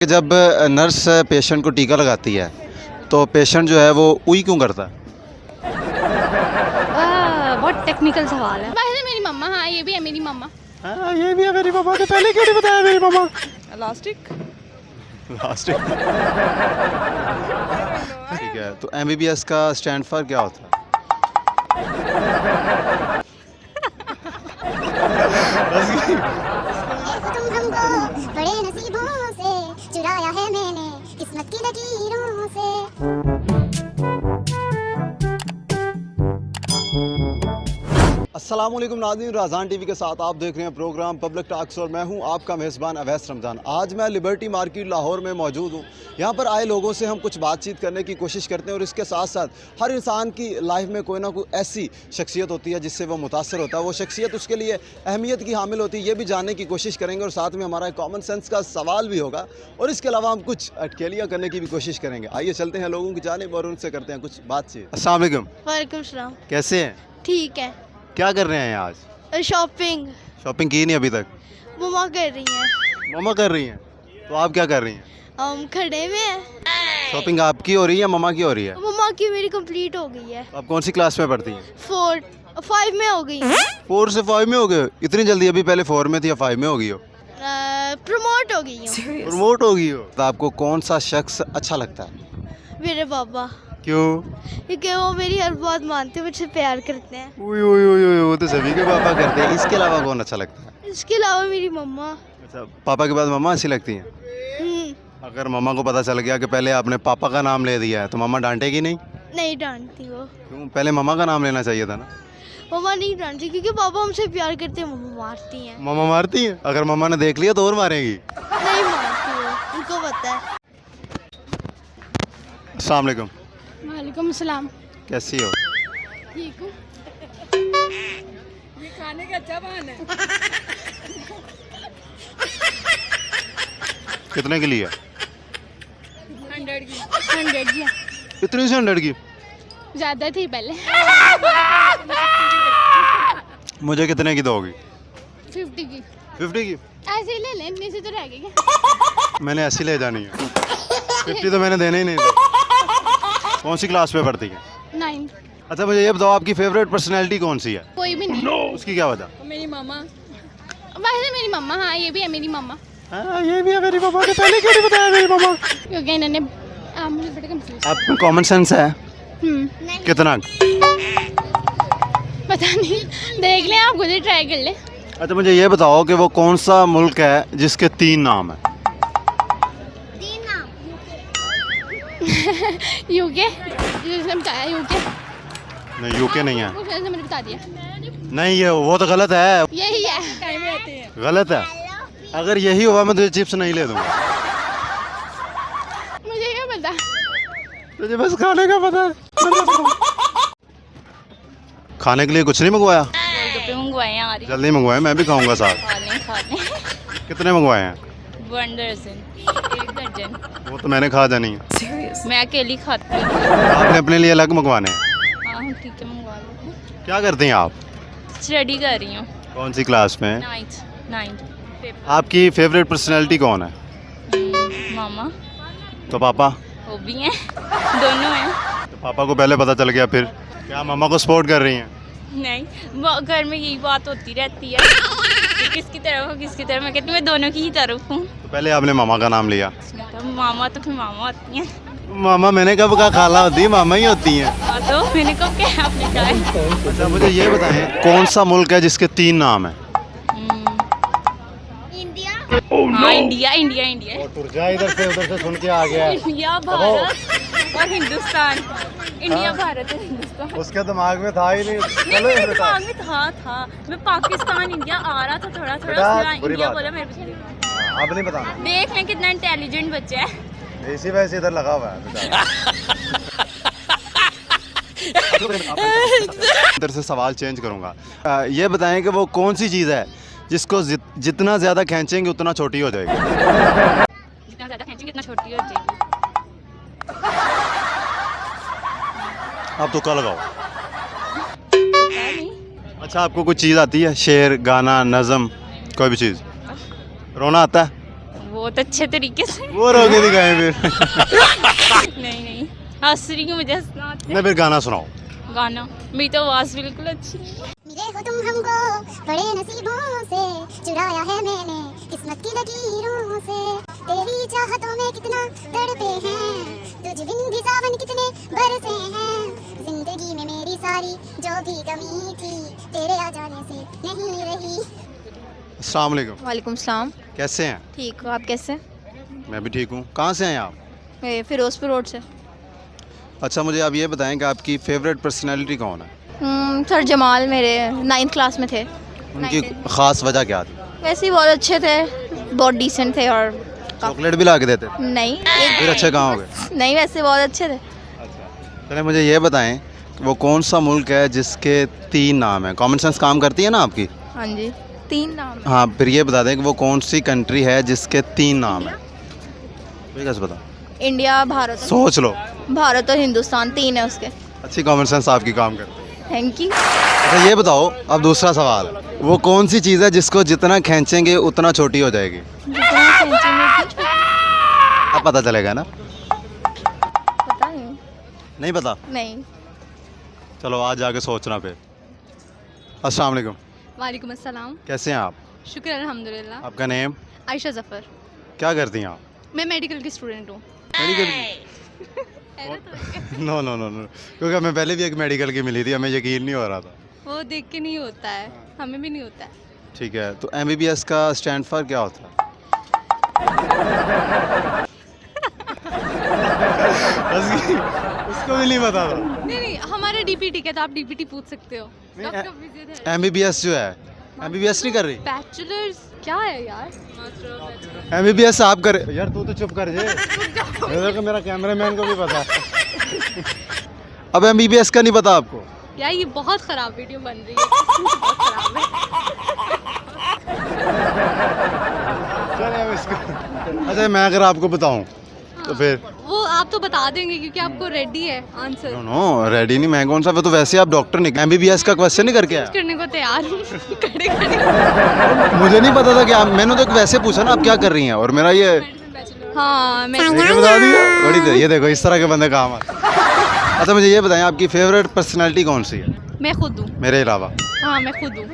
जब nurse patient को टीका लगाती है तो पेशेंट जो है वो उई क्यों करता है? बहुत टेक्निकल सवाल है। वैसे मेरी मम्मा, हाँ ये भी है मेरी मम्मा। हाँ ये भी है मेरी मम्मा। तो पहले क्यों नहीं बताया मेरी मम्मा? इलास्टिक। लास्ट ठीक है, तो एमबीबीएस का स्टैंड फॉर क्या होता है? तुम हमको बड़े नसीबों से चुराया है मैंने किस्मत की लकीरों से। अस्सलाम वालेकुम नाज़रीन, राज़ान टीवी के साथ आप देख रहे हैं प्रोग्राम पब्लिक टॉक्स और मैं हूं आपका मेज़बान अवैस रमज़ान। आज मैं लिबर्टी मार्केट लाहौर में मौजूद हूं। यहां पर आए लोगों से हम कुछ बातचीत करने की कोशिश करते हैं और इसके साथ साथ हर इंसान की लाइफ में कोई ना कोई ऐसी शख्सियत होती है जिससे वो मुतासर होता है, वो शख्सियत उसके लिए अहमियत की हामिल होती है, ये भी जानने की कोशिश करेंगे और साथ में हमारा एक कॉमन सेंस का सवाल भी होगा और इसके अलावा हम कुछ अटकेलियाँ करने की भी कोशिश करेंगे। आइए चलते हैं लोगों की जानिब और उनसे करते हैं कुछ बातचीत। अस्सलाम वालेकुम, वालेकुम सलाम। कैसे हैं? ठीक है। क्या कर रहे हैं आज? शॉपिंग शॉपिंग की नहीं अभी तक? मम्मा कर रही हैं। मम्मा कर रही हैं, तो आप क्या कर रही हैं? हम खड़े में हैं। शॉपिंग आपकी हो रही है या मम्मा की हो रही है? मम्मा की मेरी कंप्लीट हो गई है। तो आप कौन सी क्लास में पढ़ती हैं? 5 में हो गई है। 4 से 5 में हो गए? इतनी जल्दी? अभी पहले 4 में थी या 5 में हो गई हो? प्रमोट हो गई हूँ। प्रमोट हो गई हो? तो आपको कौन सा शख्स अच्छा लगता है? मेरे पापा, क्यों? क्योंकि वो मेरी हर बात मानते, मुझसे प्यार करते हैं। उई उई उई उई, वो तो सभी के पापा करते हैं। इसके अलावा कौन अच्छा लगता है? इसके अलावा मेरी मम्मा। अच्छा, पापा के बाद मम्मा अच्छी लगती हैं? अगर मम्मा को पता चल गया कि पहले आपने पापा का नाम ले दिया है तो मम्मा डांटेगी नहीं? नहीं डांटती वो। क्यों? पहले मम्मा का नाम लेना चाहिए था ना। मम्मा नहीं डांटती क्योंकि पापा हमसे प्यार करते हैं, मम्मा मारती हैं। मम्मा मारती हैं? अगर मम्मा ने देख लिया तो और मारेगी? नहीं मारती वो, उनको पता है। अस्सलाम वालेकुम, वालेकुम सलाम। कैसी हो? ठीक हूँ। ये खाने का अच्छा बहाना है। कितने के लिए? 100 की। इतनी से 100 की? ज़्यादा थी पहले। मुझे कितने की दोगी? 50 की। 50 की? ऐसे ही ले लें, इतने से तो रह गए क्या? मैंने ऐसी ले जानी है। 50 तो मैंने देने ही नहीं थे। कौन सी क्लास में पढ़ती है? 9। अच्छा मुझे ये बताओ, आपकी फेवरेट पर्सनैलिटी कौन सी है? कोई भी नहीं। उसकी क्या बता? मेरी मामा। वैसे मेरी मम्मा, हाँ ये भी है मेरी मम्मा। हाँ ये भी है मेरी मम्मा। तो पहले क्यों नहीं बताया मेरी मम्मा? क्योंकि इन्होंने मुझे बड़ा कंफ्यूज। आपको कॉमन सेंस है कितना? पता नहीं, देख लें, आप खुद ही ट्राई कर लें। अच्छा मुझे ये बताओ कि वो कौन सा मुल्क है जिसके 3 नाम है? 3 नाम। यूके, जिसने बताया यूके। नहीं यूके नहीं है। वो शायद से मैंने बता दिया। नहीं ये वो तो गलत है। यही है। टाइम में आते हैं। गलत है। अगर यही हुआ मैं तुझे चिप्स नहीं ले दूंगा। मुझे क्या पता। तुझे बस खाने का पता है। खाने के लिए कुछ नहीं मंगवाया? गोलगप्पे मंगवाए हैं यार। जल्दी मंगवाए, मैं भी खाऊंगा साथ। खा लें। कितने मंगवाए हैं? 1 दर्जन, 1 दर्जन। वो तो मैंने खा जानी है। मैं अकेली खाती हूँ। आपने अपने लिए अलग मंगवाने हैं? हाँ ठीक है, मंगवा लो। क्या करते हैं आप? स्टडी कर रही हूँ। कौन सी क्लास में? 9th paper. आपकी फेवरेट पर्सनैलिटी कौन है? मामा। तो पापा? वो भी हैं, दोनों हैं। तो पापा को पहले पता चल गया, फिर क्या मामा को सपोर्ट कर रही हैं? नहीं, वो घर में यही बात होती रहती है कि किसकी तरफ हो किसकी तरफ। मैं कहती हूँ मैं दोनों की ही तरफ हूँ। तो पहले आपने मामा का नाम लिया। तो मामा तो फिर मामा होती हैं। मामा मैंने कब कहा खाला होती है? मामा ही होती हैं। हाँ तो मैंने कब क्या आपने कहा है? अच्छा मुझे ये बताएं, कौन सा मुल्क है जिसके 3 नाम है? इंडिया। हाँ इंडिया इंडिया इंडिया। तुरजा इधर से सुन के आ गया। इंडिया, भारत और हिंदुस्तान। इंडिया, भारत और हिंदुस्तान। उसके दिमाग में था ही नहीं। नहीं मेरे दिमाग में था। मैं पाकिस्तान इंडिया आ रहा था थोड़ा थोड़ा। बुरी इंडिया बात बोला है। मेरे पीछे। अब नहीं बताना। देख लें कितना इंटेलिजेंट बच्चा है। इसी वजह से इधर लगा हुआ है बेचारा। इधर से सवाल चेंज करूंगा। ये बताएं कि वो कौन सी चीज़ है जिसको जितना ज़्यादा खींचेंगे उतना छोटी हो जाएगी? जितना ज़्यादा खींचेंगे उतना छोटी हो जाएगी। आप तुक्का लगाओ। पता नहीं। अच्छा आपको कुछ चीज़ आती है? शेर, गाना, नज़म, कोई भी चीज़? रोना आता है? वो बहुत अच्छे तरीके से। वो रोके दिखाएं फिर। नहीं नहीं, हंस रही हूँ, मुझे हंसना आता है। नहीं फिर गाना सुनाओ। गाना, मेरी तो आवाज़ बिल्कुल अच्छी नहीं है। मिले हो तुम हमको बड़े नसीबों से, चुराया है मैंने किस्मत की लकीरों से, तेरी चाहतों में कितना तड़पे हैं, तुझ बिन भी सावन कितने बरसे हैं, जिंदगी में मेरी सारी जो भी कमी थी, तेरे आ जाने से नहीं रही। अस्सलाम वालेकुम। वालेकुम सलाम। कैसे हैं? ठीक हो आप? कैसे? मैं भी ठीक हूँ। कहाँ से हैं आप? मैं फिरोजपुर रोड से। अच्छा मुझे आप ये बताएं कि आपकी फेवरेट पर्सनैलिटी कौन है? सर जमाल मेरे 9th क्लास में थे। उनकी ख़ास वजह क्या थी? वैसे ही बहुत अच्छे थे, बहुत डिसेंट थे और चॉकलेट भी ला के देते थे? नहीं फिर अच्छे कहाँ हो गए? नहीं, वैसे बहुत अच्छे थे। चलिए मुझे ये बताएं कि वो कौन सा मुल्क है जिसके 3 नाम हैं? कॉमन सेंस काम करती है ना आपकी? हाँ जी, 3 नाम। हाँ फिर ये बता दें कि वो कौन सी कंट्री है जिसके 3 नाम हैं? कोई कैसे बता? इंडिया, भारत। सोच लो। भारत और हिंदुस्तान 3 है उसके। अच्छी कॉमन सेंस आपकी काम करती है। Thank you. अच्छा ये बताओ, अब दूसरा सवाल, वो कौन सी चीज़ है जिसको जितना खींचेंगे उतना छोटी हो जाएगी? जितना खींचेंगे अब पता चलेगा ना? पता नहीं। नहीं पता? नहीं। चलो आज जाके सोचना फिर। अस्सलाम वालेकुम। वालेकुम अस्सलाम। कैसे हैं आप? शुक्र अल्हम्दुलिल्लाह। आपका नेम? आयशा जफर। क्या करती हैं आप? मैं मेडिकल की स्टूडेंट हूँ। Medical? No no no no, क्योंकि हमें पहले भी एक मेडिकल की मिली थी, हमें यकीन नहीं हो रहा था। वो देख के नहीं होता है, हमें भी नहीं होता है। ठीक है, तो MBBS का स्टैंड फॉर क्या होता है? उसको भी नहीं पता था। नहीं नहीं, हमारा DPT का, तो आप DPT पूछ सकते हो। डॉक्टर विजिट है। MBBS जो है, MBBS नहीं कर रही? बैचलर्स क्या है यार? MBBS आप कर यार, तू तो चुप कर जे। मेरा कैमरामैन को भी पता है। अब MBBS का नहीं पता आपको? यार ये बहुत खराब वीडियो बन रही है, बहुत खराब है। चले अब इसको। अच्छा मैं अगर आपको बताऊं तो फिर? वो आप तो बता देंगे क्योंकि आपको रेडी है आंसर। नो रेडी नहीं, मैं कौन सा, तो वैसे आप डॉक्टर नहीं, MBBS का क्वेश्चन नहीं करके आया? करने को तैयार हूँ। खड़े खड़े। मुझे नहीं पता था कि आप, मैंने तो वैसे पूछा ना आप क्या कर रही हैं, और मेरा ये हाँ मैं बता दिया। बड़ी देर, ये देखो इस तरह के बंदे काम आते। अच्छा मुझे ये बताएं आपकी फेवरेट पर्सनालिटी कौन सी है? मैं खुद हूँ। मेरे अलावा? हाँ मैं खुद हूँ।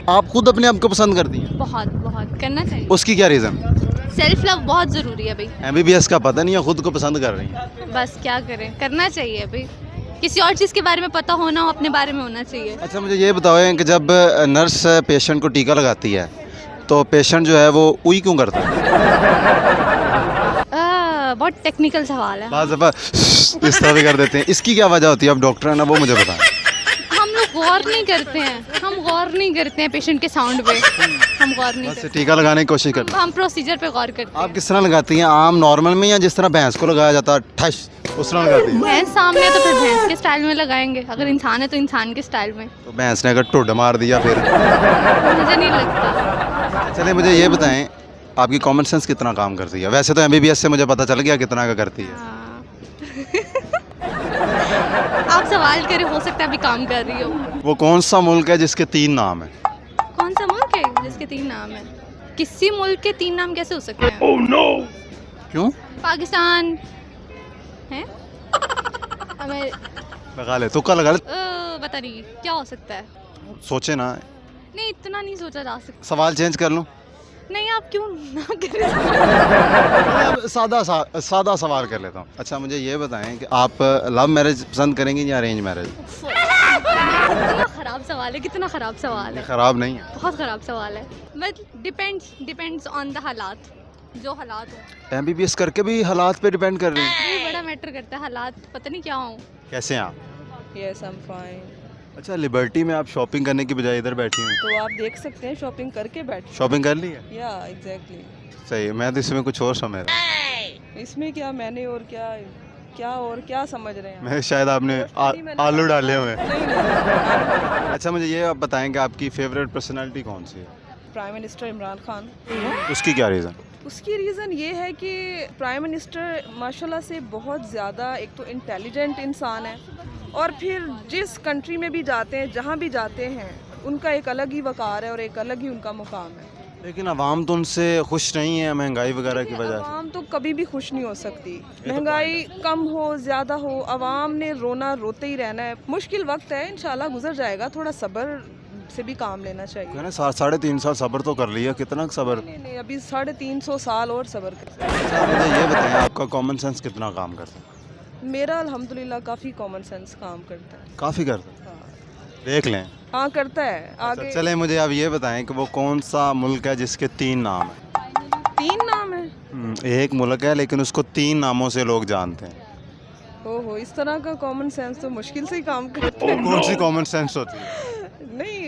आप खुद अपने आप को पसंद करती हैं? बहुत बहुत करना चाहिए। उसकी क्या रीज़न? सेल्फ लव बहुत ज़रूरी है भाई। MBBS का पता नहीं है, खुद को पसंद कर रही हैं। बस क्या करें, करना चाहिए भाई। किसी और चीज़ के बारे में पता होना हो, अपने बारे में होना चाहिए। अच्छा मुझे ये बताओ कि जब नर्स पेशेंट को टीका लगाती है तो पेशेंट जो है वो उई क्यों करता है? बहुत टेक्निकल सवाल है। बाज़ दफ़ा इस तरह भी कर देते हैं, इसकी क्या वजह होती है? अब डॉक्टर है ना, वो मुझे बताएं। हम लोग गौर नहीं करते हैं, हम गौर नहीं करते हैं पेशेंट के साउंड पे, हम गौर नहीं बस करते। टीका लगाने की कोशिश करते हैं। हम प्रोसीजर पे गौर करते आप हैं। किस तरह लगाती हैं? आम नॉर्मल में, या जिस तरह भैंस को लगाया जाता है ठश, उस तरह लगाती हैं? भैंस सामने है तो फिर भैंस के स्टाइल में लगाएंगे, अगर इंसान है तो इंसान के स्टाइल में। तो भैंस ने अगर टुड मार दिया फिर? मुझे नहीं लगता। चलिए मुझे ये बताएं आपकी कॉमन सेंस कितना काम करती है? वैसे तो MBBS से मुझे पता चल गया कितना का करती है। हाँ। आप सवाल करें, हो सकता है अभी काम कर रही हो। वो कौन सा मुल्क है जिसके 3 नाम हैं? कौन सा मुल्क है जिसके 3 नाम है? किसी मुल्क के 3 नाम कैसे हो सकते हैं? oh, no! क्यों? पाकिस्तान है। हमें लगा ले, तुक्का लगा ले। पता नहीं क्या हो सकता है। सोचे ना। नहीं इतना नहीं सोचा जा सकता। सवाल चेंज कर लूं? नहीं आप क्यों ना करें। अब सादा सवाल कर लेता हूँ। अच्छा मुझे ये बताएं कि आप लव मैरिज पसंद करेंगी या अरेंज मैरिज? कितना खराब सवाल है, कितना खराब सवाल है। खराब नहीं है, बहुत खराब सवाल है। बट डिपेंड्स ऑन द हालात, जो हालात हो। MBBS करके भी हालात पे डिपेंड कर रही हैं। ये बड़ा मैटर करता है, हालात पता नहीं क्या हो। कैसे हैं आप? Yes I am fine. अच्छा लिबर्टी में आप शॉपिंग करने की बजाय इधर बैठी हुई, तो आप देख सकते हैं शॉपिंग करके बैठ। शॉपिंग कर ली है? या एग्जैक्टली। सही है, मैं तो इसमें कुछ और समझ रहा हूँ। इसमें क्या मैंने और क्या समझ रहे हैं? मैं शायद आपने आलू डाले हुए हैं। नहीं, नहीं। अच्छा मुझे ये आप बताएं कि आपकी फेवरेट पर्सनालिटी कौन सी है? Prime minister Imran Khan. उसकी क्या रीज़न? उसकी रीज़न ये है कि प्राइम मिनिस्टर माशाल्लाह से बहुत ज़्यादा एक तो इंटेलिजेंट इंसान है, और फिर जिस कंट्री में भी जाते हैं, जहाँ भी जाते हैं, उनका एक अलग ही वक़ार है और एक अलग ही उनका मुकाम है। लेकिन आवाम तो उनसे खुश नहीं है महंगाई वगैरह की वजह से। आवाम तो कभी भी खुश नहीं हो सकती। महंगाई कम हो ज़्यादा हो, आवाम ने रोना रोते ही रहना है। मुश्किल वक्त है, इंशाल्लाह गुजर जाएगा। थोड़ा सब्र से भी काम लेना चाहिए। मैंने 3.5 साल सब्र तो कर लिया, कितना सब्र? नहीं, अभी 350 साल और सब्र कर। अच्छा मुझे ये बताएं, आपका कॉमन सेंस कितना काम करता है? मेरा अल्हम्दुलिल्लाह काफ़ी कॉमन सेंस काम करता है। काफ़ी करता है, हाँ, देख लें। हाँ करता है। अच्छा, आगे चलें मुझे आप ये बताएं कि वो कौन सा मुल्क है जिसके 3 नाम हैं? 3 नाम है। एक मुल्क है लेकिन उसको 3 नामों से लोग जानते हैं। ओहो, इस तरह का कॉमन सेंस तो मुश्किल से ही काम करता है। कौन सी कॉमन सेंस होती है? नहीं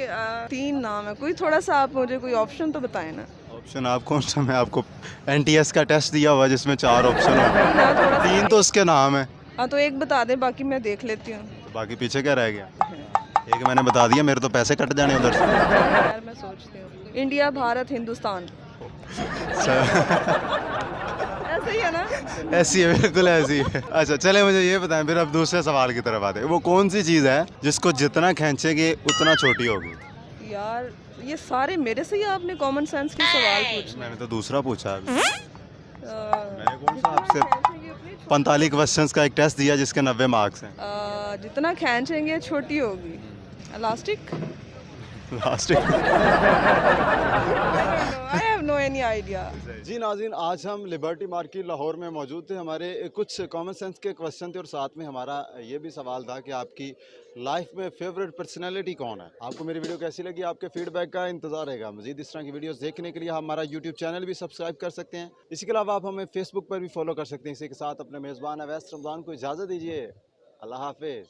3 नाम है। कोई थोड़ा सा आप मुझे कोई ऑप्शन तो बताएं ना। ऑप्शन आप कौन सा? मैं आपको NTS का टेस्ट दिया हुआ है जिसमें 4 ऑप्शन हो, ना थोड़ा सा। 3 तो उसके नाम है, हाँ तो एक बता दें, बाकी मैं देख लेती हूँ। तो बाकी पीछे क्या रह गया? एक मैंने बता दिया, मेरे तो पैसे कट जाने उधर से। यार मैं सोचती हूँ इंडिया, भारत, हिंदुस्तान। ऐसे ही है ना? ऐसी है, बिल्कुल ऐसी है। अच्छा चले मुझे ये बताएं, फिर अब दूसरे सवाल की तरफ आते हैं। वो कौन सी चीज़ है जिसको जितना खींचेंगे उतना छोटी होगी? यार ये सारे मेरे से ही आपने कॉमन सेंस के सवाल पूछे। मैंने तो दूसरा पूछा अभी। मैंने कौन सा आपसे 45 क्वेश्चंस का एक टेस्ट दिया जिसके 90 मार्क्स हैं। जितना खींचेंगे छोटी होगी। Elastic. Last I have no any idea. जी नाज़रीन, आज हम लिबर्टी मार्केट लाहौर में मौजूद थे। हमारे कुछ कॉमन सेंस के क्वेश्चन थे और साथ में हमारा ये भी सवाल था कि आपकी लाइफ में फेवरेट पर्सनैलिटी कौन है। आपको मेरी वीडियो कैसी लगी? आपके फीडबैक का इंतजार रहेगा। मज़ीद इस तरह की वीडियोस देखने के लिए हमारा यूट्यूब चैनल भी सब्सक्राइब कर सकते हैं। इसके अलावा आप हमें फेसबुक पर भी फॉलो कर सकते हैं। इसी के साथ अपने मेज़बान अवैस रमज़ान को इजाज़त दीजिए। अल्लाह हाफिज़।